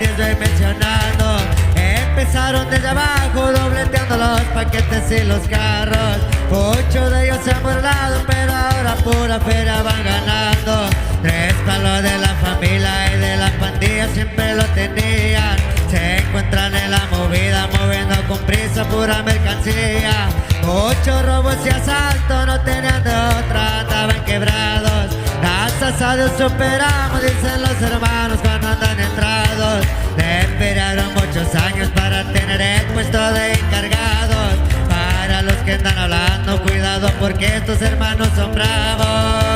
ni estoy mencionando. Empezaron desde abajo, dobleteando los paquetes y los carros. Muchos de ellos se han burlado, pero ahora pura feria van ganando. Tres palos de la familia y de la pandilla siempre lo tenían. Se encuentran en la movida, moviendo con prisa pura mercancía. Muchos robos y asaltos, no tenían de otra, estaban quebrados. Gracias a Dios superamos, dicen los hermanos cuando andan entrados. Le esperaron muchos años para tener el puesto de encargados. Para los que andan hablando, cuidado porque estos hermanos son bravos.